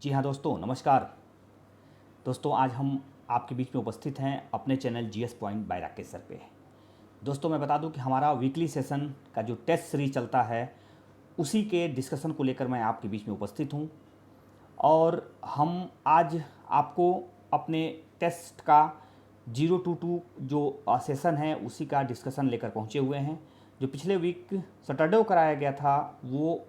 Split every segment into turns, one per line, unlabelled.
जी हाँ दोस्तों, नमस्कार। दोस्तों आज हम आपके बीच में उपस्थित हैं अपने channel GS point by Rakesh sir पे। दोस्तों मैं बता दूं कि हमारा वीकली सेशन का जो टेस्ट सीरीज चलता है उसी के डिस्कशन को लेकर मैं आपके बीच में उपस्थित हूं। और हम आज आपको अपने टेस्ट का 0 to 2 जो सेशन है उसी का डिस्कशन लेकर पहुंचे हुए हैं। जो पिछले वीक सैटरडे को कराया गया था वो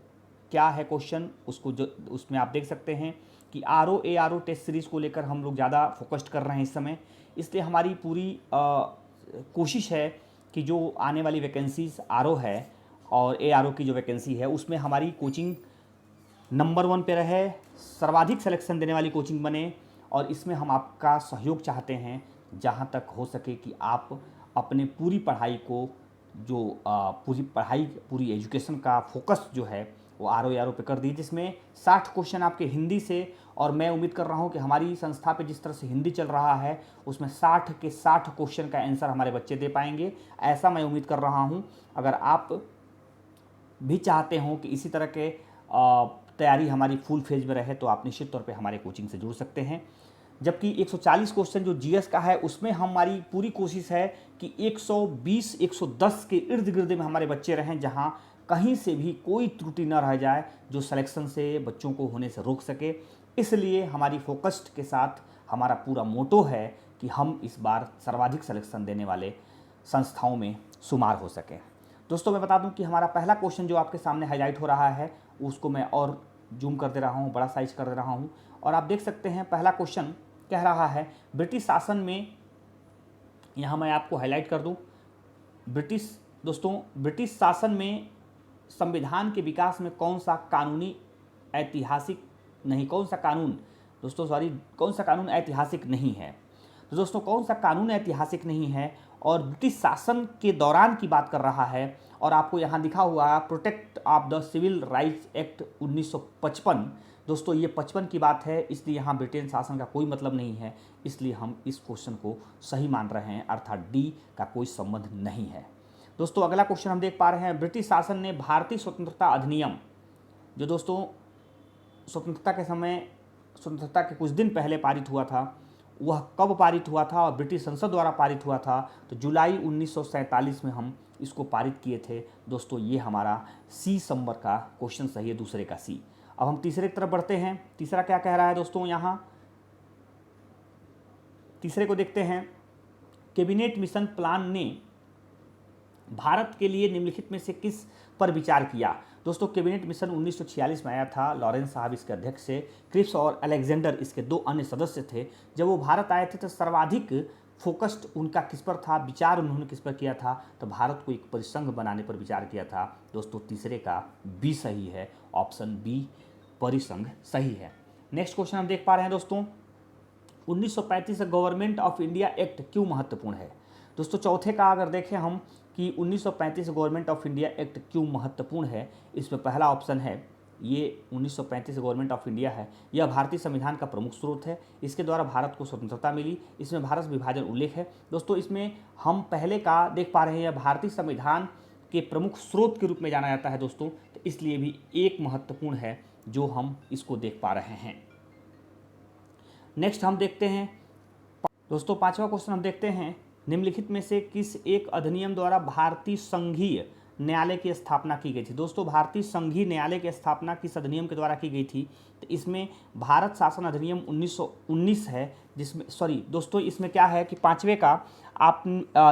क्या है क्वेश्चन, उसको जो उसमें आप देख सकते हैं कि आर ओ टेस्ट सीरीज़ को लेकर हम लोग ज़्यादा फोकस्ड कर रहे हैं इस समय। इसलिए हमारी पूरी कोशिश है कि जो आने वाली वैकेंसीज आर है और ए की जो वैकेंसी है उसमें हमारी कोचिंग नंबर 1 पे रहे, सर्वाधिक सिलेक्शन देने वाली कोचिंग बने। और इसमें हम आपका सहयोग चाहते हैं जहाँ तक हो सके कि आप अपने पूरी पढ़ाई को जो पूरी एजुकेशन का फोकस जो है वो आर ओ पे कर दीजिए, जिसमें 60 क्वेश्चन आपके हिंदी से। और मैं उम्मीद कर रहा हूँ कि हमारी संस्था पे जिस तरह से हिंदी चल रहा है उसमें 60 के 60 क्वेश्चन का आंसर हमारे बच्चे दे पाएंगे, ऐसा मैं उम्मीद कर रहा हूँ। अगर आप भी चाहते हो कि इसी तरह के तैयारी हमारी फुल फेज में रहे तो आप निश्चित तौर पे हमारे कोचिंग से जुड़ सकते हैं। जबकि 140 क्वेश्चन जो जीएस का है उसमें हमारी पूरी कोशिश है कि 120 110 के इर्द गिर्द में हमारे बच्चे रहें, जहां कहीं से भी कोई त्रुटि न रह जाए जो सिलेक्शन से बच्चों को होने से रोक सके। इसलिए हमारी फोकस्ड के साथ हमारा पूरा मोटो है कि हम इस बार सर्वाधिक सिलेक्शन देने वाले संस्थाओं में शुमार हो सकें। दोस्तों मैं बता दूं कि हमारा पहला क्वेश्चन जो आपके सामने हाईलाइट हो रहा है उसको मैं और जूम कर दे रहा हूं, बड़ा साइज कर दे रहा हूं। और आप देख सकते हैं पहला क्वेश्चन कह रहा है ब्रिटिश शासन में, यहाँ मैं आपको हाईलाइट कर दूं, ब्रिटिश शासन में संविधान के विकास में कौन सा कानूनी ऐतिहासिक नहीं कौन सा कानून दोस्तों सॉरी कौन सा कानून ऐतिहासिक नहीं है। तो दोस्तों कौन सा कानून ऐतिहासिक नहीं है और ब्रिटिश शासन के दौरान की बात कर रहा है। और आपको यहाँ दिखा हुआ protect of the civil rights act 1955। दोस्तों ये 55 की बात है, इसलिए यहाँ ब्रिटेन शासन का कोई मतलब नहीं है, इसलिए हम इस क्वेश्चन को सही मान रहे हैं, अर्थात डी का कोई संबंध नहीं है। दोस्तों अगला क्वेश्चन हम देख पा रहे हैं, ब्रिटिश शासन ने भारतीय स्वतंत्रता अधिनियम, जो दोस्तों स्वतंत्रता के कुछ दिन पहले पारित हुआ था, वह कब पारित हुआ था और ब्रिटिश संसद द्वारा पारित हुआ था। तो जुलाई 1947 में हम इसको पारित किए थे। दोस्तों ये हमारा सी संबर का क्वेश्चन सही है, दूसरे का सी। अब हम तीसरे की तरफ बढ़ते हैं। तीसरा क्या कह रहा है दोस्तों, यहाँ तीसरे को देखते हैं, कैबिनेट मिशन प्लान ने भारत के लिए निम्नलिखित में से किस पर विचार किया। दोस्तों कैबिनेट मिशन 1946 में आया था, लॉरेंस साहब इसके अध्यक्ष थे, क्रिप्स और अलेक्जेंडर इसके 2 अन्य सदस्य थे। जब वो भारत आए थे तो सर्वाधिक फोकस्ड उनका किस पर था, विचार उन्होंने किस पर किया था, तो भारत को एक परिसंघ बनाने पर विचार किया था। दोस्तों तीसरे का बी सही है, ऑप्शन बी परिसंघ सही है। नेक्स्ट क्वेश्चन हम देख पा रहे हैं दोस्तों, 1935 गवर्नमेंट ऑफ इंडिया एक्ट क्यों महत्वपूर्ण है। दोस्तों चौथे का अगर देखें हम कि 1935 गवर्नमेंट ऑफ इंडिया एक्ट क्यों महत्वपूर्ण है, इसमें पहला ऑप्शन है ये 1935 गवर्नमेंट ऑफ इंडिया है, यह भारतीय संविधान का प्रमुख स्रोत है, इसके द्वारा भारत को स्वतंत्रता मिली, इसमें भारत विभाजन उल्लेख है। दोस्तों इसमें हम पहले का देख पा रहे हैं, भारतीय संविधान के प्रमुख स्रोत के रूप में जाना जाता है दोस्तों, तो इसलिए भी एक महत्वपूर्ण है जो हम इसको देख पा रहे हैं। नेक्स्ट हम देखते हैं दोस्तों पांचवा क्वेश्चन हम देखते हैं, निम्नलिखित में से किस एक अधिनियम द्वारा भारतीय संघीय न्यायालय की स्थापना की गई थी। दोस्तों भारतीय संघीय न्यायालय की स्थापना किस अधिनियम के द्वारा की गई थी, तो इसमें भारत शासन अधिनियम 1919 है, जिसमें दोस्तों इसमें क्या है कि पांचवे का आप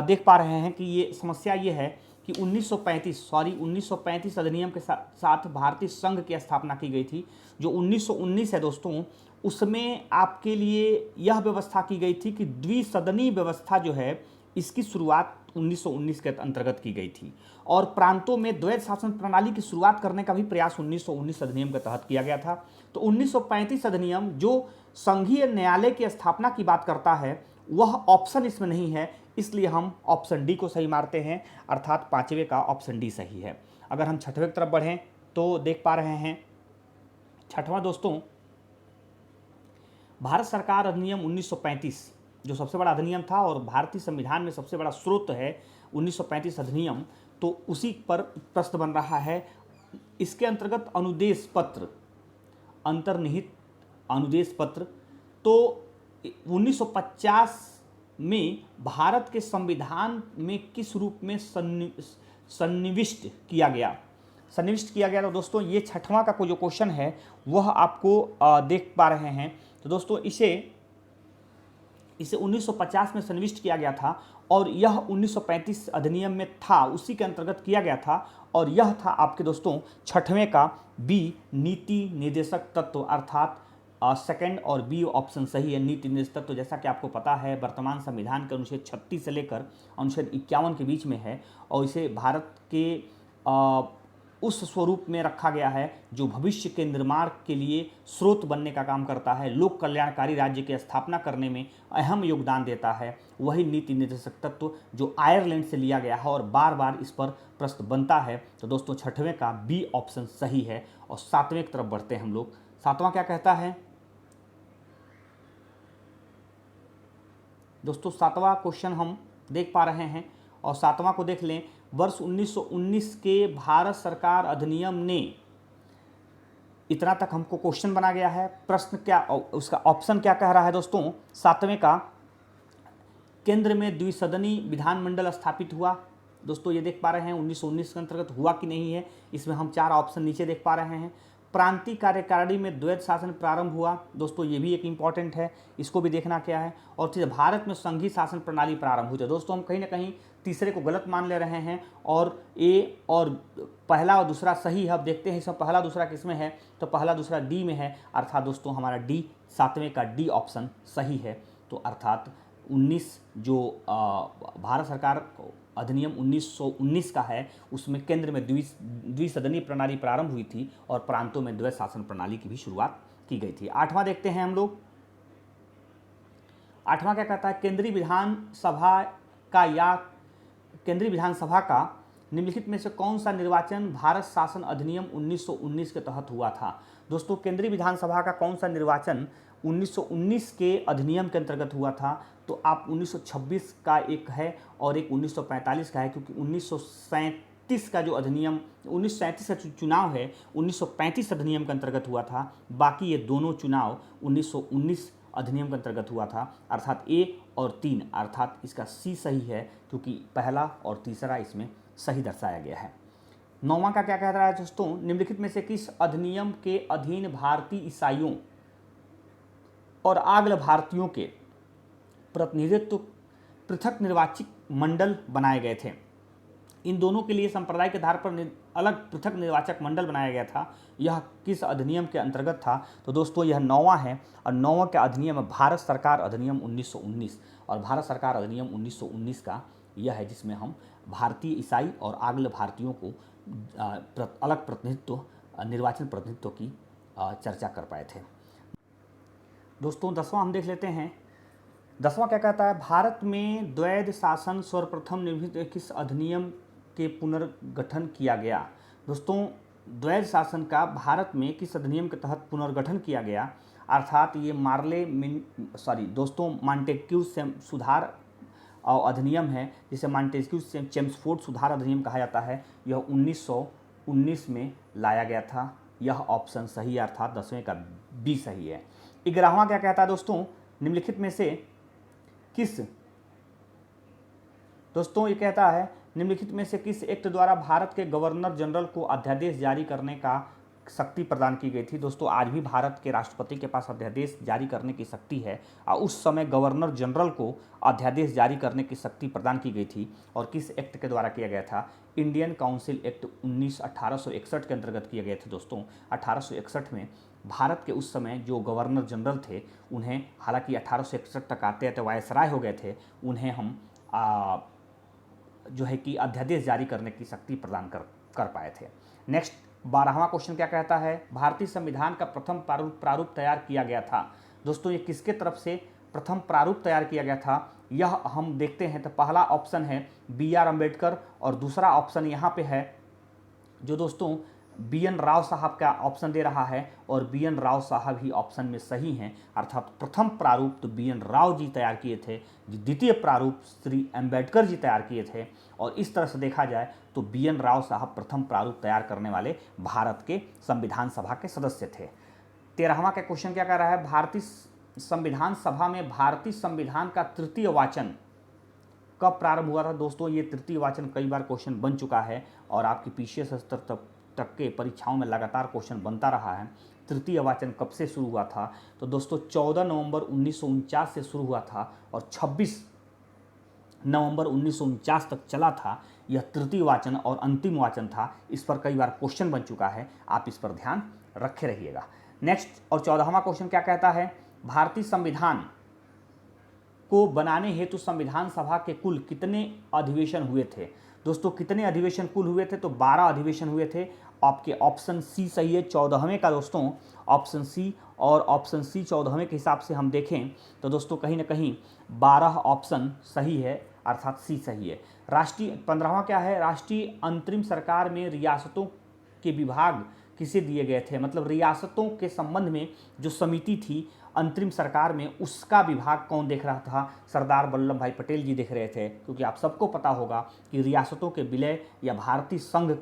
देख पा रहे हैं कि ये समस्या ये है कि 1935 अधिनियम के साथ भारतीय संघ की स्थापना की गई थी। जो 1919 है दोस्तों उसमें आपके लिए यह व्यवस्था की गई थी कि द्विसदनीय व्यवस्था जो है इसकी शुरुआत 1919 के अंतर्गत की गई थी, और प्रांतों में द्वैध शासन प्रणाली की शुरुआत करने का भी प्रयास 1919 अधिनियम के तहत किया गया था। तो 1935 अधिनियम जो संघीय न्यायालय की स्थापना की बात करता है वह ऑप्शन इसमें नहीं है, इसलिए हम ऑप्शन डी को सही मारते हैं, अर्थात पांचवे का ऑप्शन डी सही है। अगर हम छठवें की तरफ बढ़ें तो देख पा रहे हैं छठवां दोस्तों, भारत सरकार अधिनियम 1935 जो सबसे बड़ा अधिनियम था और भारतीय संविधान में सबसे बड़ा स्रोत है 1935 अधिनियम, तो उसी पर प्रश्न बन रहा है। इसके अंतर्गत अनुदेश पत्र अंतर्निहित अनुदेश पत्र। तो 1950 में भारत के संविधान में किस रूप में सन्निविष्ट किया गया? तो दोस्तों ये छठवां का कोई जो क्वेश्चन है वह आपको देख पा रहे हैं। तो दोस्तों इसे 1950 में सन्निविष्ट किया गया था और यह 1935 अधिनियम में था, उसी के अंतर्गत किया गया था। और यह था आपके दोस्तों छठवें का बी, नीति निर्देशक तत्व, अर्थात सेकंड और बी ऑप्शन सही है, नीति निर्देशक तत्व। जैसा कि आपको पता है वर्तमान संविधान के अनुच्छेद 36 से लेकर अनुच्छेद 51 के बीच में है और इसे भारत के उस स्वरूप में रखा गया है जो भविष्य के निर्माण के लिए स्रोत बनने का काम करता है, लोक कल्याणकारी राज्य की स्थापना करने में अहम योगदान देता है। वही नीति निर्देशक तत्व जो आयरलैंड से लिया गया है और बार बार इस पर प्रश्न बनता है। तो दोस्तों छठवें का बी ऑप्शन सही है। और सातवें की तरफ बढ़ते हैं हम लोग। सातवां क्या कहता है दोस्तों? सातवां क्वेश्चन हम देख पा रहे हैं और सातवां को देख लें। वर्ष 1919 के भारत सरकार अधिनियम ने, इतना तक हमको क्वेश्चन बना गया है। प्रश्न क्या, उसका ऑप्शन क्या कह रहा है दोस्तों? सातवें का केंद्र में द्विसदनी विधानमंडल स्थापित हुआ। दोस्तों ये देख पा रहे हैं 1919 के अंतर्गत हुआ कि नहीं है, इसमें हम चार ऑप्शन नीचे देख पा रहे हैं। प्रांतीय कार्यकारिणी में द्वैध शासन प्रारंभ हुआ। दोस्तों ये भी एक इंपॉर्टेंट है, इसको भी देखना क्या है। और फिर भारत में संघीय शासन प्रणाली प्रारंभ हुई। तो दोस्तों हम कहीं ना कहीं तीसरे को गलत मान ले रहे हैं और ए और पहला और दूसरा सही है। अब देखते हैं इसमें पहला दूसरा किसमें है, तो पहला दूसरा डी में है, अर्थात दोस्तों हमारा डी, सातवें का डी ऑप्शन सही है। तो अर्थात 19 जो भारत सरकार अधिनियम 1919 का है उसमें केंद्र में द्विसदनी प्रणाली प्रारंभ हुई थी और प्रांतों में द्वैध शासन प्रणाली की भी शुरुआत की गई थी। आठवां देखते हैं हम लोग। आठवां क्या कहता है? केंद्रीय विधानसभा का निम्नलिखित में से कौन सा निर्वाचन भारत शासन अधिनियम 1919 के तहत हुआ था? दोस्तों केंद्रीय विधानसभा का कौन सा निर्वाचन 1919 के अधिनियम के अंतर्गत हुआ था? तो आप 1926 का एक है और एक 1945 का है, क्योंकि 1937 का जो अधिनियम, 1937 का चुनाव है 1935 अधिनियम के अंतर्गत हुआ था। बाकी ये दोनों चुनाव 1919 अधिनियम के अंतर्गत हुआ था। अर्थात ए और 3, अर्थात इसका सी सही है क्योंकि पहला और तीसरा इसमें सही दर्शाया गया है। नौवां का क्या कह रहा है दोस्तों? निम्नलिखित में से किस अधिनियम के अधीन भारतीय ईसाइयों और आंग्ल भारतीयों के प्रतिनिधित्व पृथक निर्वाचित मंडल बनाए गए थे? इन दोनों के लिए संप्रदाय के आधार पर अलग पृथक निर्वाचक मंडल बनाया गया था। यह किस अधिनियम के अंतर्गत था? तो दोस्तों यह नौवां है और नौवां का अधिनियम है भारत सरकार अधिनियम 1919। और भारत सरकार अधिनियम 1919 का यह है जिसमें हम भारतीय ईसाई और आंग्ल भारतीयों को अलग प्रतिनिधित्व, निर्वाचन प्रतिनिधित्व की चर्चा कर पाए थे। दोस्तों 10वां हम देख लेते हैं। 10वां क्या कहता है? भारत में द्वैध शासन सर्वप्रथम निर्मित किस अधिनियम के पुनर्गठन किया गया? दोस्तों द्वैध शासन का भारत में किस अधिनियम के तहत पुनर्गठन किया गया? अर्थात ये मॉन्टेग्यू सुधार अधिनियम है, जिसे मॉन्टेग्यू चेम्सफोर्ड सुधार अधिनियम कहा जाता है। यह 1919 में लाया गया था। यह ऑप्शन सही है, अर्थात 10वें का बी सही है। 11वां क्या कहता है दोस्तों? निम्नलिखित में से किस, दोस्तों ये कहता है निम्नलिखित में से किस एक्ट द्वारा भारत के गवर्नर जनरल को अध्यादेश जारी करने का शक्ति प्रदान की गई थी? दोस्तों आज भी भारत के राष्ट्रपति के पास अध्यादेश जारी करने की शक्ति है और उस समय गवर्नर जनरल को अध्यादेश जारी करने की शक्ति प्रदान की गई थी। और किस एक्ट के द्वारा किया गया था? इंडियन काउंसिल एक्ट 1861 के अंतर्गत किए गए थे। दोस्तों 1861 में भारत के उस समय जो गवर्नर जनरल थे उन्हें, हालांकि 1861 तक आते आते वायसराय हो गए थे, उन्हें हम जो है कि अध्यादेश जारी करने की शक्ति प्रदान कर पाए थे। नेक्स्ट 12वां क्वेश्चन क्या कहता है? भारतीय संविधान का प्रथम प्रारूप तैयार किया गया था। दोस्तों ये किसके तरफ से प्रथम प्रारूप तैयार किया गया था यह हम देखते हैं। तो पहला ऑप्शन है BR अम्बेडकर और दूसरा ऑप्शन यहाँ पे है जो दोस्तों BN राव साहब का ऑप्शन दे रहा है और BN राव साहब ही ऑप्शन में सही हैं। अर्थात प्रथम प्रारूप तो BN राव जी तैयार किए थे, द्वितीय प्रारूप श्री अम्बेडकर जी तैयार किए थे। और इस तरह से देखा जाए तो BN राव साहब प्रथम प्रारूप तैयार करने वाले भारत के संविधान सभा के सदस्य थे। 13वां का क्वेश्चन क्या कह रहा है, भारतीय संविधान सभा में भारतीय संविधान का तृतीय वाचन कब प्रारंभ हुआ था। दोस्तों ये तृतीय वाचन कई बार क्वेश्चन बन चुका है और आपकी पीसीएस स्तर तक के परीक्षाओं में लगातार क्वेश्चन बनता रहा है। तृतीय वाचन कब से शुरू हुआ था, तो दोस्तों 14 नवंबर 1949 से शुरू हुआ था और 26 नवंबर 1949 तक चला था। यह तृतीय वाचन और अंतिम वाचन था। इस पर कई बार क्वेश्चन बन चुका है, आप इस पर ध्यान रखे रहिएगा। नेक्स्ट और 14वां क्वेश्चन क्या कहता है, भारतीय संविधान को बनाने हेतु संविधान सभा के कुल कितने अधिवेशन हुए थे। दोस्तों कितने अधिवेशन कुल हुए थे, तो 12 अधिवेशन हुए थे। आपके ऑप्शन सी सही है 14वें का दोस्तों, ऑप्शन सी। और ऑप्शन सी 14वें के हिसाब से हम देखें तो दोस्तों कहीं ना कहीं 12 ऑप्शन सही है, अर्थात सी सही है। राष्ट्रीय 15वां क्या है, राष्ट्रीय अंतरिम सरकार में रियासतों के विभाग किसे दिए गए थे, मतलब रियासतों के संबंध में जो समिति थी अंतरिम सरकार में, उसका विभाग कौन देख रहा था, सरदार वल्लभ भाई पटेल जी देख रहे थे। क्योंकि आप सबको पता होगा कि रियासतों के विलय या भारतीय संघ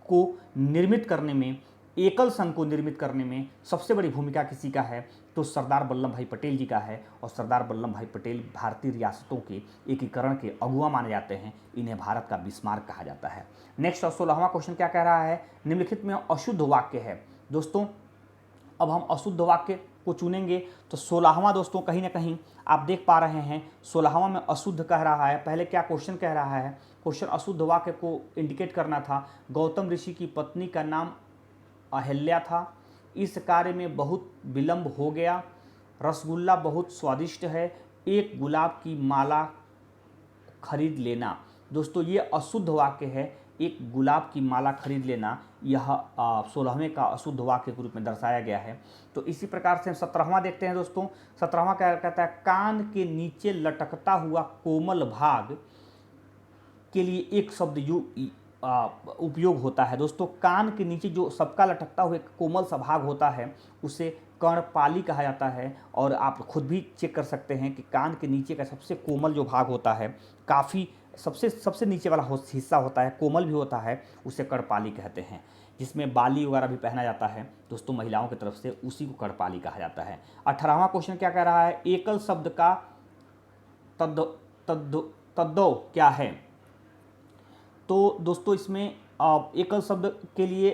को निर्मित करने में, एकल संघ को निर्मित करने में सबसे बड़ी भूमिका किसी का है, तो सरदार वल्लभ भाई पटेल जी का है। और सरदार वल्लभ भाई पटेल भारतीय रियासतों के एकीकरण के अगुआ माने जाते हैं। इन्हें भारत का बिस्मार्क कहा जाता है। नेक्स्ट और 16वां क्वेश्चन क्या कह रहा है, निम्नलिखित में अशुद्ध वाक्य है। दोस्तों अब हम अशुद्ध वाक्य को चुनेंगे, तो 16वां दोस्तों कहीं ना कहीं आप देख पा रहे हैं 16वां में अशुद्ध कह रहा है। पहले क्या क्वेश्चन कह रहा है, क्वेश्चन अशुद्ध वाक्य को इंडिकेट करना था। गौतम ऋषि की पत्नी का नाम अहिल्या था, इस कार्य में बहुत विलंब हो गया, रसगुल्ला बहुत स्वादिष्ट है, एक गुलाब की माला खरीद लेना। दोस्तों ये अशुद्ध वाक्य है, एक गुलाब की माला खरीद लेना, यह 16वें का अशुद्ध वाक्य के रूप में दर्शाया गया है। तो इसी प्रकार से हम 17वां देखते हैं दोस्तों। 17वां क्या कहता है, कान के नीचे लटकता हुआ कोमल भाग के लिए एक शब्द उपयोग होता है। दोस्तों कान के नीचे जो सबका लटकता हुआ एक कोमल सा भाग होता है उसे कर्णपाली कहा जाता है। और आप खुद भी चेक कर सकते हैं कि कान के नीचे का सबसे कोमल जो भाग होता है, काफ़ी सबसे नीचे वाला हिस्सा होता है, कोमल भी होता है, उसे कर्णपाली कहते हैं। जिसमें बाली वगैरह भी पहना जाता है दोस्तों महिलाओं की तरफ से, उसी को कर्णपाली कहा जाता है। 18वां क्वेश्चन क्या कह रहा है, एकल शब्द का तद्दो क्या है। तो दोस्तों इसमें एकल शब्द के लिए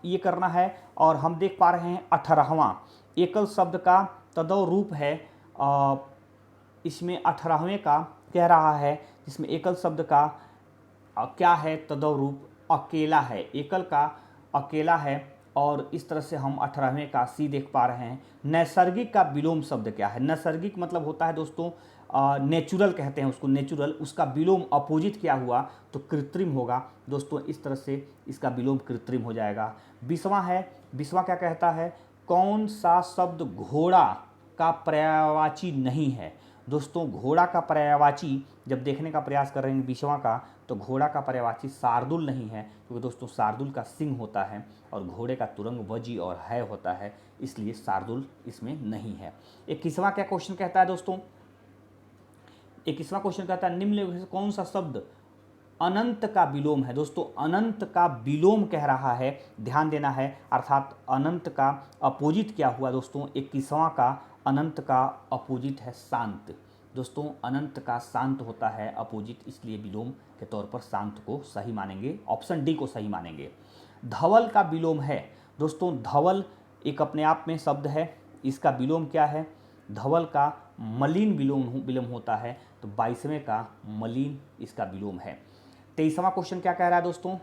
ये करना है। और हम देख पा रहे हैं 18वां एकल शब्द का तद्दो रूप है। इसमें 18वें का कह रहा है, जिसमें एकल शब्द का क्या है तद्दो रूप, अकेला है। एकल का अकेला है। और इस तरह से हम 18वें का सी देख पा रहे हैं। नैसर्गिक का विलोम शब्द क्या है। नैसर्गिक मतलब होता है दोस्तों नेचुरल कहते हैं उसको, नेचुरल। उसका विलोम अपोजिट क्या हुआ, तो कृत्रिम होगा। दोस्तों इस तरह से इसका विलोम कृत्रिम हो जाएगा। 20वां है, 20वां क्या कहता है, कौन सा शब्द घोड़ा का पर्यायवाची नहीं है। दोस्तों घोड़ा का पर्यायवाची जब देखने का प्रयास कर रहे हैं 20वां का, तो घोड़ा का पर्यायवाची शार्दुल नहीं है, क्योंकि दोस्तों शार्दुल का सिंह होता है और घोड़े का तुरंग वजी और है होता है, इसलिए शार्दुल इसमें नहीं है। 21वां क्या क्वेश्चन कहता है दोस्तों, 21वां क्वेश्चन कहता है निम्नलिखित कौन सा शब्द अनंत का विलोम है। दोस्तों अनंत का विलोम कह रहा है, ध्यान देना है। अर्थात अनंत का अपोजिट क्या हुआ दोस्तों, 21वां का अनंत का अपोजिट है शांत। दोस्तों अनंत का शांत होता है अपोजिट, इसलिए विलोम के तौर पर शांत को सही मानेंगे, ऑप्शन डी को सही मानेंगे। धवल का विलोम है। दोस्तों धवल एक अपने आप में शब्द है, इसका विलोम क्या है, धवल का मलिन विलोम होता है, तो 22वें का मलिन इसका विलोम है। 23वां क्वेश्चन क्या कह रहा है दोस्तों,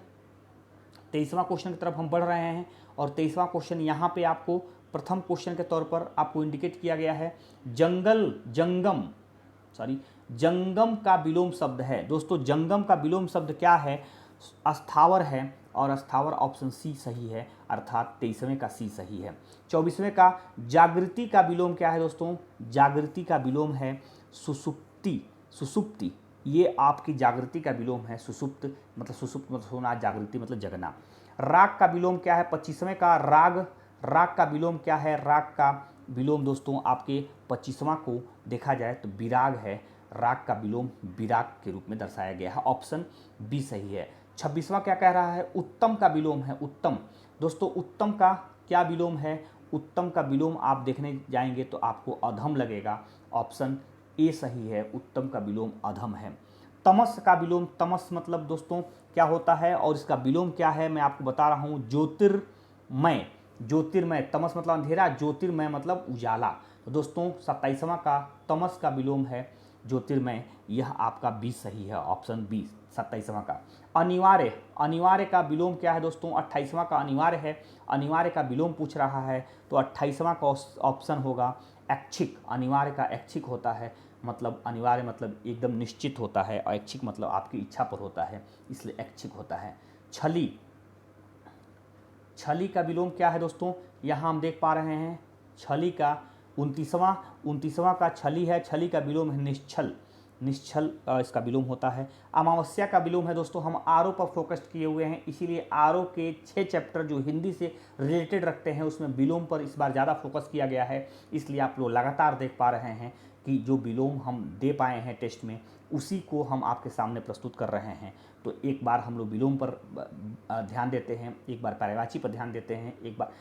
23वां क्वेश्चन की तरफ हम बढ़ रहे हैं। और 23वां क्वेश्चन यहाँ पे आपको प्रथम क्वेश्चन के तौर पर आपको इंडिकेट किया गया है, जंगम का विलोम शब्द है। दोस्तों जंगम का विलोम शब्द क्या है, अस्थावर है। और अस्थावर ऑप्शन सी सही है, अर्थात 23वें का सी सही है। 24वें का जागृति का विलोम क्या है दोस्तों, जागृति का विलोम है सुसुप्ति। ये आपकी जागृति का विलोम है। सुसुप्त मतलब सोना, जागृति मतलब जगना। राग का विलोम क्या है, 25वें का राग का विलोम क्या है, राग का विलोम दोस्तों आपके 25वां को देखा जाए तो विराग है। राग का विलोम विराग के रूप में दर्शाया गया है, ऑप्शन बी सही है। 26वां क्या कह रहा है, उत्तम का विलोम है उत्तम। दोस्तों उत्तम का क्या विलोम है, उत्तम का विलोम आप देखने जाएंगे तो आपको अधम लगेगा। ऑप्शन ए सही है, उत्तम का विलोम अधम है। तमस का विलोम, तमस मतलब दोस्तों क्या होता है और इसका विलोम क्या है मैं आपको बता रहा हूँ। ज्योतिर्मय, ज्योतिर्मय, तमस मतलब अंधेरा, ज्योतिर्मय मतलब उजाला। तो दोस्तों 27वां का तमस का विलोम है ज्योतिर्मय, यह आपका बी सही है, ऑप्शन बी 27वां का। अनिवार्य, अनिवार्य का विलोम क्या है दोस्तों, 28वां का अनिवार्य है, अनिवार्य का विलोम पूछ रहा है तो 28वां का ऑप्शन होगा ऐच्छिक। अनिवार्य का ऐच्छिक होता है, मतलब अनिवार्य मतलब एकदम निश्चित होता है और ऐच्छिक मतलब आपकी इच्छा पर होता है, इसलिए ऐच्छिक होता है। छली, छली का विलोम क्या है दोस्तों, यहाँ हम देख पा रहे हैं छली का 29वां का छली है, छली का विलोम है निश्छल, निश्छल इसका विलोम होता है। अमावस्या का विलोम है दोस्तों, हम आरओ पर फोकस किए हुए हैं इसीलिए आरओ के 6 चैप्टर जो हिंदी से रिलेटेड रखते हैं उसमें विलोम पर इस बार ज़्यादा फोकस किया गया है, इसलिए आप लोग लगातार देख पा रहे हैं कि जो विलोम हम दे पाए हैं टेस्ट में उसी को हम आपके सामने प्रस्तुत कर रहे हैं। तो एक बार हम लोग विलोम पर ध्यान देते हैं, एक बार पर्यायवाची पर ध्यान देते हैं, एक बार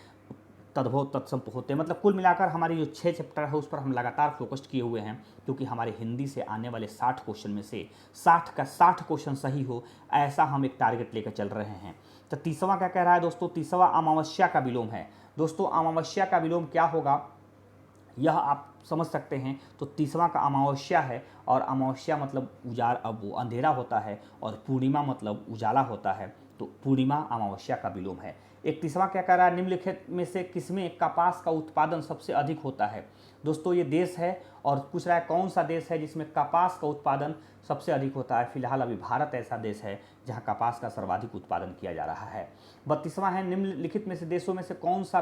तद्भव तत्सम होते हैं, मतलब कुल मिलाकर हमारी जो 6 चैप्टर है उस पर हम लगातार फोकस्ड किए हुए हैं, क्योंकि हमारे हिंदी से आने वाले 60 क्वेश्चन में से 60 का 60 क्वेश्चन सही हो, ऐसा हम एक टारगेट लेकर चल रहे हैं। तो 30वां क्या कह रहा है दोस्तों, 30वां अमावस्या का विलोम है। दोस्तों अमावस्या का विलोम क्या होगा यह आप समझ सकते हैं। तो 30वां का अमावस्या है और अमावस्या मतलब अब वो अंधेरा होता है और पूर्णिमा मतलब उजाला होता है, तो पूर्णिमा अमावस्या का विलोम है। 31वां क्या कह रहा है, निम्नलिखित में से किसमें कपास का उत्पादन सबसे अधिक होता है। दोस्तों ये देश है और पूछ रहा है कौन सा देश है जिसमें कपास का उत्पादन सबसे अधिक होता है। फिलहाल अभी भारत ऐसा देश है जहां कपास का सर्वाधिक उत्पादन किया जा रहा है। 32वां है, निम्नलिखित में से देशों में से कौन सा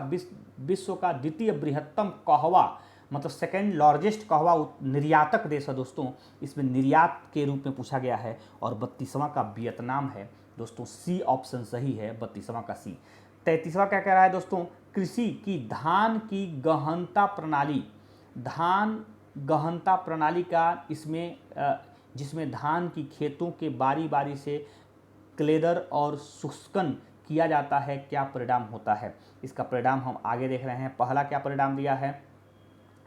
विश्व का द्वितीय बृहत्तम कहवा मतलब सेकेंड लार्जेस्ट कहवा निर्यातक देश है दोस्तों, इसमें निर्यात के रूप में पूछा गया है और 32वां का वियतनाम है दोस्तों, सी ऑप्शन सही है 32वां का सी। 33वां क्या कह रहा है दोस्तों, कृषि की धान की गहनता प्रणाली, धान गहनता प्रणाली का इसमें जिसमें धान की खेतों के बारी बारी से क्लेदर और शुष्कन किया जाता है, क्या परिणाम होता है। इसका परिणाम हम आगे देख रहे हैं। पहला क्या परिणाम दिया है,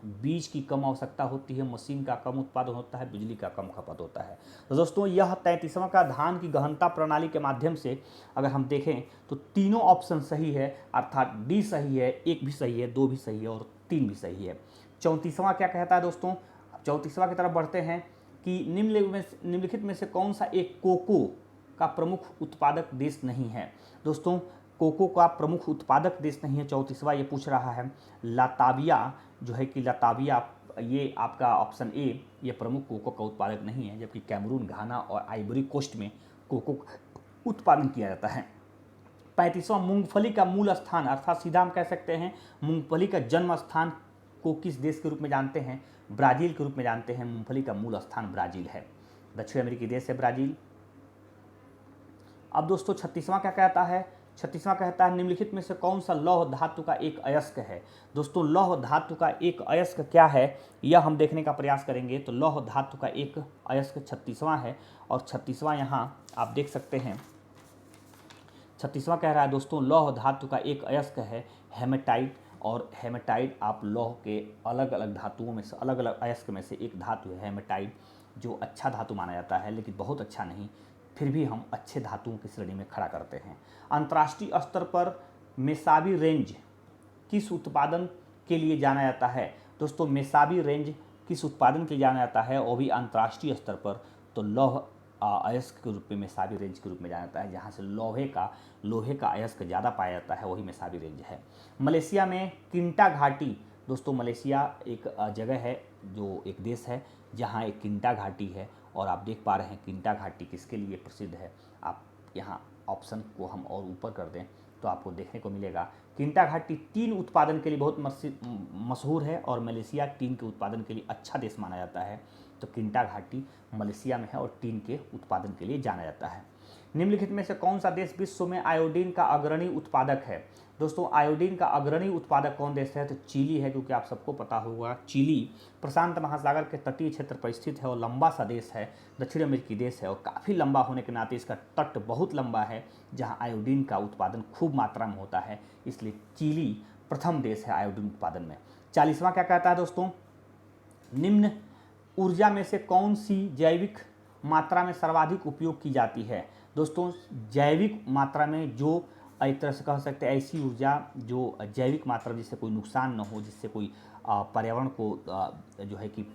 बीज की कम आवश्यकता होती है, मशीन का कम उत्पादन होता है, बिजली का कम खपत होता है। तो दोस्तों यह 33वां का धान की गहनता प्रणाली के माध्यम से अगर हम देखें तो तीनों ऑप्शन सही है, अर्थात डी सही है, एक भी सही है, दो भी सही है और तीन भी सही है। 34वां क्या कहता है दोस्तों, 34वां की तरफ बढ़ते हैं कि निम्नलिखित में से कौन सा एक कोको का प्रमुख उत्पादक देश नहीं है। दोस्तों कोको का प्रमुख उत्पादक देश नहीं है, 34वां ये पूछ रहा है। लाताविया जो है कि लाताविया ये आपका ऑप्शन ए, ये प्रमुख कोको का उत्पादक नहीं है, जबकि कैमरून, घाना और आइवरी कोस्ट में कोको उत्पादन किया जाता है। 35वां, मूंगफली का मूल स्थान, अर्थात सीधा हम कह सकते हैं मूंगफली का जन्म स्थान को किस देश के रूप में जानते हैं, ब्राज़ील के रूप में जानते हैं। मूंगफली का मूल स्थान ब्राज़ील है, दक्षिण अमेरिकी देश है ब्राज़ील। अब दोस्तों 36वां क्या कहता है, 36वां कहता है निम्नलिखित में से कौन सा लौह धातु का एक अयस्क है। दोस्तों लौह धातु का एक अयस्क क्या है यह हम देखने का प्रयास करेंगे। तो लौह धातु का एक अयस्क 36वां है और 36वां यहाँ आप देख सकते हैं। 36वां कह रहा है दोस्तों लौह धातु का एक अयस्क है हेमेटाइट, और हेमेटाइट आप लौह के अलग अलग धातुओं में से, अलग अलग अयस्क में से एक धातु है हेमेटाइट, जो अच्छा धातु माना जाता है लेकिन बहुत अच्छा नहीं, फिर भी हम अच्छे धातुओं की श्रेणी में खड़ा करते हैं। अंतर्राष्ट्रीय स्तर पर मेसाबी रेंज किस उत्पादन के लिए जाना जाता है। दोस्तों मेसाबी रेंज किस उत्पादन के लिए जाना जाता है, वो भी अंतर्राष्ट्रीय स्तर पर, तो लौह अयस्क के रूप में मेसाबी रेंज के रूप में जाना जाता है, जहाँ से लोहे का अयस्क ज़्यादा पाया जाता है, वही मेसाबी रेंज है। मलेशिया में किंटा घाटी, दोस्तों मलेशिया एक जगह है, जो एक देश है जहाँ एक किंटा घाटी है, और आप देख पा रहे हैं किंटा घाटी किसके लिए प्रसिद्ध है। आप यहाँ ऑप्शन को हम और ऊपर कर दें तो आपको देखने को मिलेगा किंटा घाटी टीन उत्पादन के लिए बहुत मशहूर है, और मलेशिया टीन के उत्पादन के लिए अच्छा देश माना जाता है। तो किंटा घाटी मलेशिया में है और टीन के उत्पादन के लिए जाना जाता है। निम्नलिखित में से कौन सा देश विश्व में आयोडीन का अग्रणी उत्पादक है। दोस्तों आयोडीन का अग्रणी उत्पादक कौन देश है, तो चिली है, क्योंकि आप सबको पता होगा चिली प्रशांत महासागर के तटीय क्षेत्र पर स्थित है और लंबा सा देश है, दक्षिण अमेरिकी देश है, और काफ़ी लंबा होने के नाते इसका तट बहुत लंबा है, जहां आयोडीन का उत्पादन खूब मात्रा में होता है, इसलिए चिली प्रथम देश है आयोडीन उत्पादन में। 40वां क्या कहता है दोस्तों, निम्न ऊर्जा में से कौन सी जैविक मात्रा में सर्वाधिक उपयोग की जाती है। दोस्तों जैविक मात्रा में जो एक तरह से कह सकते हैं ऐसी ऊर्जा जो जैविक मात्रा जिससे कोई नुकसान न हो, जिससे कोई पर्यावरण को जो है कि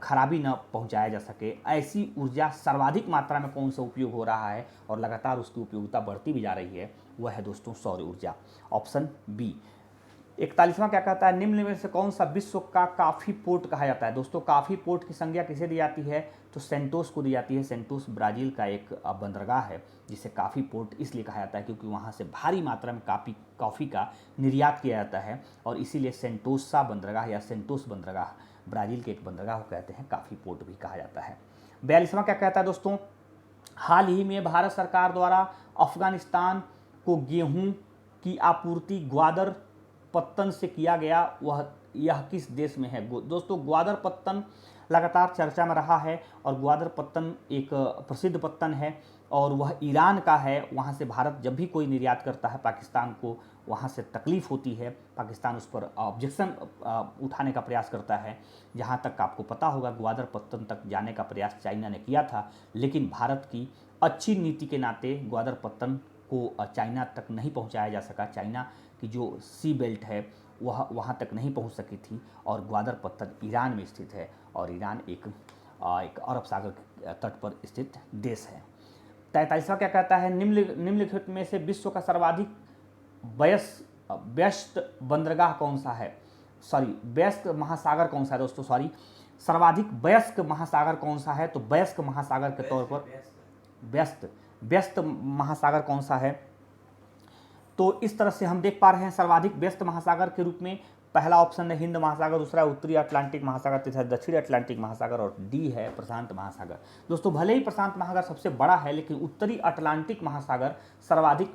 खराबी न पहुंचाया जा सके, ऐसी ऊर्जा सर्वाधिक मात्रा में कौन सा उपयोग हो रहा है और लगातार उसकी उपयोगिता बढ़ती भी जा रही है, वह है दोस्तों सौर ऊर्जा, ऑप्शन बी। 41वां क्या कहता है, निम्न में से कौन सा विश्व का काफ़ी पोर्ट कहा जाता है। दोस्तों काफ़ी पोर्ट की संज्ञा किसे दी जाती है, तो सेंटोस को दी जाती है। सेंटोस ब्राज़ील का एक बंदरगाह है जिसे काफ़ी पोर्ट इसलिए कहा जाता है क्योंकि वहाँ से भारी मात्रा में कॉफ़ी का निर्यात किया जाता है और इसीलिए सेंटोसा बंदरगाह या सेंटोस बंदरगाह ब्राज़ील के एक बंदरगाह को कहते हैं, काफ़ी पोर्ट भी कहा जाता है। 42वां क्या कहता है दोस्तों, हाल ही में भारत सरकार द्वारा अफगानिस्तान को गेहूं की आपूर्ति ग्वादर पत्तन से किया गया, यह किस देश में है। दोस्तों ग्वादर पत्तन लगातार चर्चा में रहा है और ग्वादर पत्तन एक प्रसिद्ध पत्तन है और वह ईरान का है। वहाँ से भारत जब भी कोई निर्यात करता है पाकिस्तान को वहाँ से तकलीफ़ होती है, पाकिस्तान उस पर ऑब्जेक्शन उठाने का प्रयास करता है। जहाँ तक आपको पता होगा ग्वादर पत्तन तक जाने का प्रयास चाइना ने किया था, लेकिन भारत की अच्छी नीति के नाते ग्वादर पत्तन को चाइना तक नहीं पहुँचाया जा सका। चाइना की जो सी बेल्ट है वह वहाँ तक नहीं पहुँच सकी थी और ग्वादर पत्तन ईरान में स्थित है और ईरान एक अरब सागर के तट पर स्थित देश है। 43वां क्या कहता है, निम्नलिखित में से विश्व का सर्वाधिक व्यस्त बंदरगाह कौन सा है, व्यस्त महासागर कौन सा है। दोस्तों सर्वाधिक व्यस्त महासागर कौन सा है, तो व्यस्त महासागर के तौर पर व्यस्त महासागर कौन सा है। तो इस तरह से हम देख पा रहे हैं सर्वाधिक व्यस्त महासागर के रूप में पहला ऑप्शन है हिंद महासागर, दूसरा उत्तरी अटलांटिक महासागर, तीसरा दक्षिणी अटलांटिक महासागर और डी है प्रशांत महासागर। दोस्तों भले ही प्रशांत महासागर सबसे बड़ा है लेकिन उत्तरी अटलांटिक महासागर सर्वाधिक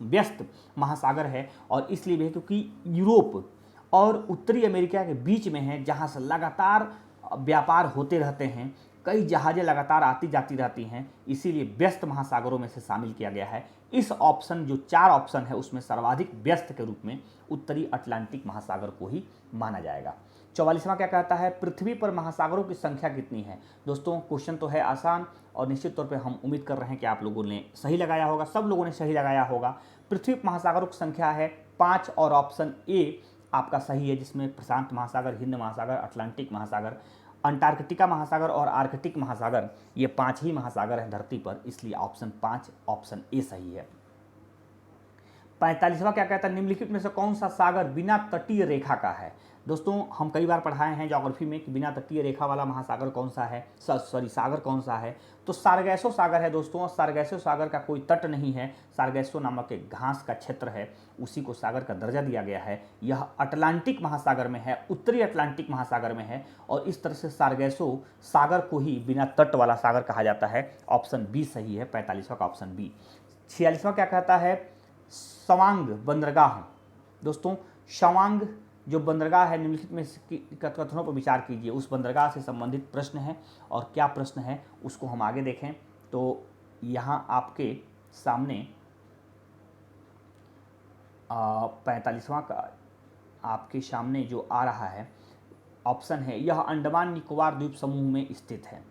व्यस्त महासागर है और इसलिए भी है क्योंकि यूरोप और उत्तरी अमेरिका के बीच में है जहाँ से लगातार व्यापार होते रहते हैं, कई जहाज़ें लगातार आती जाती रहती हैं, इसीलिए व्यस्त महासागरों में से शामिल किया गया है। इस ऑप्शन जो 4 ऑप्शन है उसमें सर्वाधिक व्यस्त के रूप में उत्तरी अटलांटिक महासागर को ही माना जाएगा। 44वां क्या कहता है, पृथ्वी पर महासागरों की संख्या कितनी है। दोस्तों क्वेश्चन तो है आसान और निश्चित तौर पे हम उम्मीद कर रहे हैं कि आप लोगों ने सही लगाया होगा, सब लोगों ने सही लगाया होगा। पृथ्वी पर महासागरों की संख्या है 5 और ऑप्शन ए आपका सही है, जिसमें प्रशांत महासागर, हिंद महासागर, अटलांटिक महासागर, अंटार्कटिका महासागर और आर्कटिक महासागर, ये 5 ही महासागर हैं धरती पर, इसलिए ऑप्शन 5 ऑप्शन ए सही है। 45वां क्या कहता है, निम्नलिखित में से कौन सा सागर बिना तटीय रेखा का है। दोस्तों हम कई बार पढ़ाए हैं ज्योग्राफी में कि बिना तटीय रेखा वाला महासागर कौन सा है, सागर कौन सा है, तो सारगैसो सागर है दोस्तों। सारगैसो सागर का कोई तट नहीं है, सारगैसो नामक एक घास का क्षेत्र है, उसी को सागर का दर्जा दिया गया है। यह अटलांटिक महासागर में है, उत्तरी अटलांटिक महासागर में है और इस तरह से सारगैसो सागर को ही बिना तट वाला सागर कहा जाता है। ऑप्शन बी सही है, 45वां का ऑप्शन बी। 46वां क्या कहता है, सवांग बंदरगाह। दोस्तों सवांग जो बंदरगाह है निम्नलिखित में कथनों पर विचार कीजिए। उस बंदरगाह से संबंधित प्रश्न है और क्या प्रश्न है उसको हम आगे देखें। तो यहाँ आपके सामने 45वां का आपके सामने जो आ रहा है ऑप्शन है, यह अंडमान निकोबार द्वीप समूह में स्थित है।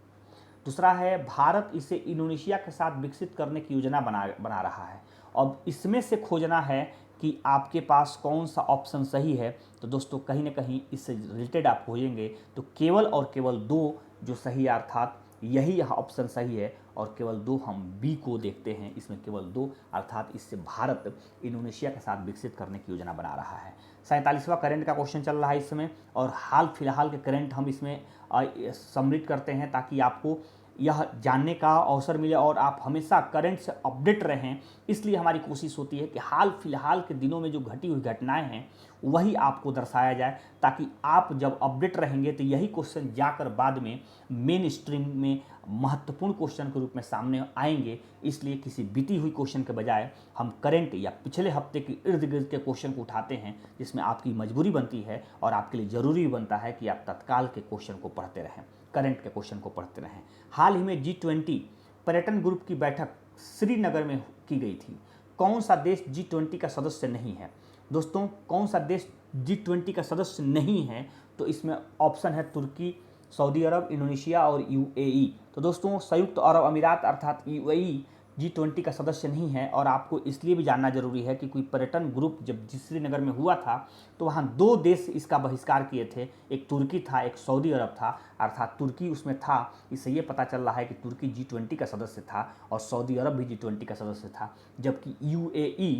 दूसरा है भारत इसे इंडोनेशिया के साथ विकसित करने की योजना बना रहा है। अब इसमें से खोजना है कि आपके पास कौन सा ऑप्शन सही है। तो दोस्तों कहीं ना कहीं इससे रिलेटेड आप खोजेंगे तो केवल और केवल 2 जो सही है, अर्थात यही यह ऑप्शन सही है और केवल 2 हम बी को देखते हैं, इसमें केवल 2 अर्थात इससे भारत इंडोनेशिया के साथ विकसित करने की योजना बना रहा है। 47वां करंट का क्वेश्चन चल रहा है इस समय और हाल फिलहाल के करंट हम इसमें सम्मिलित करते हैं ताकि आपको यह जानने का अवसर मिले और आप हमेशा करंट से अपडेट रहें। इसलिए हमारी कोशिश होती है कि हाल फिलहाल के दिनों में जो घटी हुई घटनाएं हैं वही आपको दर्शाया जाए ताकि आप जब अपडेट रहेंगे तो यही क्वेश्चन जाकर बाद में मेन स्ट्रीम में महत्वपूर्ण क्वेश्चन के रूप में सामने आएंगे। इसलिए किसी बीती हुई क्वेश्चन के बजाय हम करंट या पिछले हफ्ते के इर्द गिर्द के क्वेश्चन को उठाते हैं, जिसमें आपकी मजबूरी बनती है और आपके लिए ज़रूरी बनता है कि आप तत्काल के क्वेश्चन को पढ़ते रहें, करंट के क्वेश्चन को पढ़ते रहें। हाल ही में G20 पर्यटन ग्रुप की बैठक श्रीनगर में की गई थी। कौन सा देश G20 का सदस्य नहीं है। दोस्तों कौन सा देश G20 का सदस्य नहीं है, तो इसमें ऑप्शन है तुर्की, सऊदी अरब, इंडोनेशिया और UAE। तो दोस्तों संयुक्त अरब अमीरात अर्थात UAE G20 का सदस्य नहीं है। और आपको इसलिए भी जानना जरूरी है कि कोई पर्यटन ग्रुप जब श्रीनगर में हुआ था तो वहाँ 2 देश इसका बहिष्कार किए थे, एक तुर्की था, एक सऊदी अरब था। अर्थात तुर्की उसमें था, इससे ये पता चल रहा है कि तुर्की G20 का सदस्य था और सऊदी अरब भी G20 का सदस्य था, जबकि UAE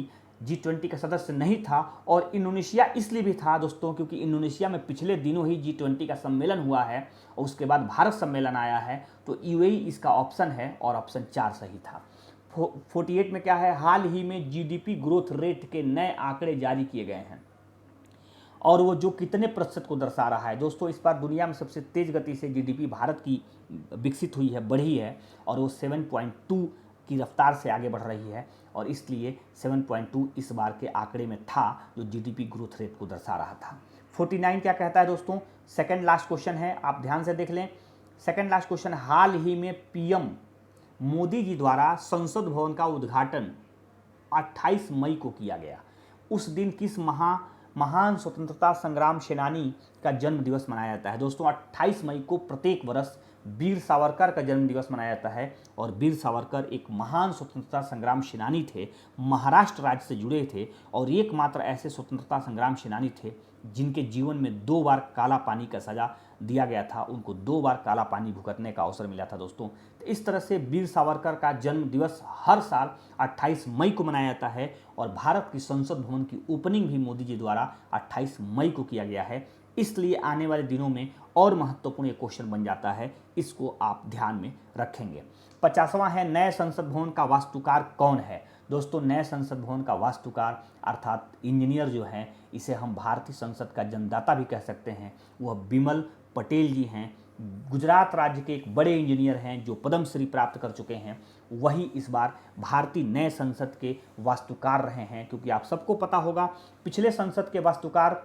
G20 का सदस्य नहीं था। और इंडोनेशिया इसलिए भी था दोस्तों क्योंकि इंडोनेशिया में पिछले दिनों ही G20 का सम्मेलन हुआ है और उसके बाद भारत सम्मेलन आया है, तो UAE इसका ऑप्शन है और ऑप्शन 4 सही था। 48 में क्या है, हाल ही में GDP ग्रोथ रेट के नए आंकड़े जारी किए गए हैं और वो जो कितने प्रतिशत को दर्शा रहा है। दोस्तों इस बार दुनिया में सबसे तेज़ गति से GDP भारत की विकसित हुई है, बढ़ी है और वो 7.2 की रफ्तार से आगे बढ़ रही है और इसलिए 7.2 इस बार के आंकड़े में था जो GDP ग्रोथ रेट को दर्शा रहा था। 49 क्या कहता है दोस्तों, सेकंड लास्ट क्वेश्चन है, आप ध्यान से देख लें। सेकंड लास्ट क्वेश्चन, हाल ही में PM मोदी जी द्वारा संसद भवन का उद्घाटन 28 मई को किया गया। उस दिन किस महान स्वतंत्रता संग्राम सेनानी का जन्म दिवस मनाया जाता है। दोस्तों 28 मई को प्रत्येक वर्ष वीर सावरकर का जन्म दिवस मनाया जाता है और वीर सावरकर एक महान स्वतंत्रता संग्राम सेनानी थे, महाराष्ट्र राज्य से जुड़े थे और एकमात्र ऐसे स्वतंत्रता संग्राम सेनानी थे जिनके जीवन में 2 बार काला पानी का सजा दिया गया था, उनको 2 बार काला पानी भुगतने का अवसर मिला था दोस्तों। तो इस तरह से वीर सावरकर का जन्म दिवस हर साल 28 मई को मनाया जाता है और भारत की संसद भवन की ओपनिंग भी मोदी जी द्वारा 28 मई को किया गया है। इसलिए आने वाले दिनों में और महत्वपूर्ण ये क्वेश्चन बन जाता है, इसको आप ध्यान में रखेंगे। 50वां है, नए संसद भवन का वास्तुकार कौन है। दोस्तों नए संसद भवन का वास्तुकार अर्थात इंजीनियर जो हैं, इसे हम भारतीय संसद का जन्मदाता भी कह सकते हैं, वह बिमल पटेल जी हैं। गुजरात राज्य के एक बड़े इंजीनियर हैं जो पद्मश्री प्राप्त कर चुके हैं, वही इस बार भारतीय नए संसद के वास्तुकार रहे हैं। क्योंकि आप सबको पता होगा पिछले संसद के वास्तुकार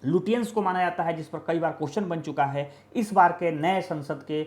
लुटियंस को माना जाता है, जिस पर कई बार क्वेश्चन बन चुका है। इस बार के नए संसद के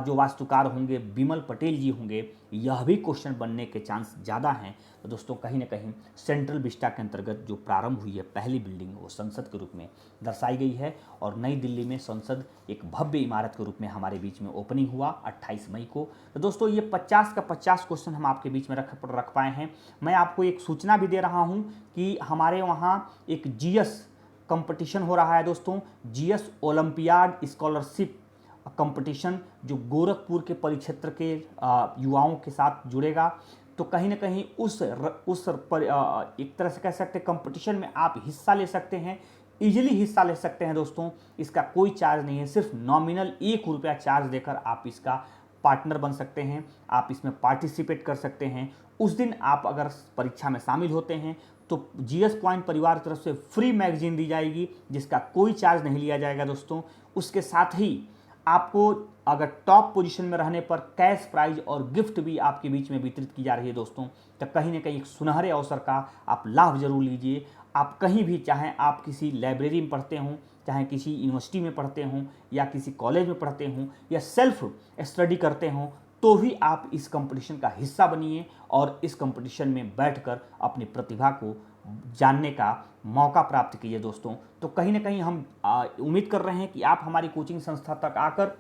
जो वास्तुकार होंगे बिमल पटेल जी होंगे, यह भी क्वेश्चन बनने के चांस ज़्यादा हैं। तो दोस्तों कहीं ना कहीं सेंट्रल विस्टा के अंतर्गत जो प्रारंभ हुई है पहली बिल्डिंग, वो संसद के रूप में दर्शाई गई है और नई दिल्ली में संसद एक भव्य इमारत के रूप में हमारे बीच में ओपनिंग हुआ 28 मई को। तो दोस्तों ये 50 का 50 क्वेश्चन हम आपके बीच में रख पाए हैं। मैं आपको एक सूचना भी दे रहा हूँ कि हमारे वहाँ एक GS कंपटीशन हो रहा है दोस्तों, GS ओलंपियाड स्कॉलरशिप कंपटीशन, जो गोरखपुर के परिक्षेत्र के युवाओं के साथ जुड़ेगा। तो कहीं ना कहीं एक तरह से कह सकते हैं कंपटीशन में आप हिस्सा ले सकते हैं, इजीली हिस्सा ले सकते हैं दोस्तों। इसका कोई चार्ज नहीं है, सिर्फ नॉमिनल 1 रुपया चार्ज देकर आप इसका पार्टनर बन सकते हैं, आप इसमें पार्टिसिपेट कर सकते हैं। उस दिन आप अगर परीक्षा में शामिल होते हैं तो GS पॉइंट परिवार की तरफ से फ्री मैगजीन दी जाएगी जिसका कोई चार्ज नहीं लिया जाएगा दोस्तों। उसके साथ ही आपको अगर टॉप पोजीशन में रहने पर कैश प्राइज और गिफ्ट भी आपके बीच में वितरित की जा रही है दोस्तों। तो कहीं ना कहीं एक सुनहरे अवसर का आप लाभ जरूर लीजिए। आप कहीं भी, चाहे आप किसी लाइब्रेरी में पढ़ते हों, चाहे किसी यूनिवर्सिटी में पढ़ते हों या किसी कॉलेज में पढ़ते हों या सेल्फ स्टडी करते हों, तो भी आप इस कंपटीशन का हिस्सा बनिए और इस कंपटीशन में बैठकर अपनी प्रतिभा को जानने का मौका प्राप्त कीजिए दोस्तों। तो कहीं ना कहीं हम उम्मीद कर रहे हैं कि आप हमारी कोचिंग संस्था तक आकर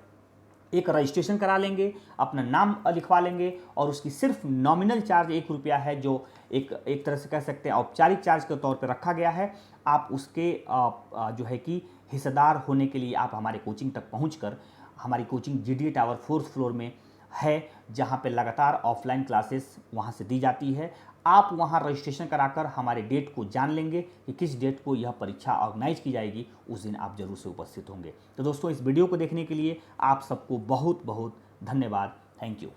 एक रजिस्ट्रेशन करा लेंगे, अपना नाम लिखवा लेंगे और उसकी सिर्फ नॉमिनल चार्ज 1 रुपया है, जो एक तरह से कह सकते हैं औपचारिक चार्ज के तौर पर रखा गया है। आप उसके जो है कि हिस्सेदार होने के लिए आप हमारे कोचिंग तक पहुंचकर, हमारी coaching GDA tower 4th floor में है जहां पे लगातार ऑफलाइन क्लासेस वहां से दी जाती है। आप वहां रजिस्ट्रेशन कराकर हमारे डेट को जान लेंगे कि किस डेट को यह परीक्षा ऑर्गेनाइज की जाएगी, उस दिन आप जरूर से उपस्थित होंगे। तो दोस्तों इस वीडियो को देखने के लिए आप सबको बहुत बहुत धन्यवाद। Thank you.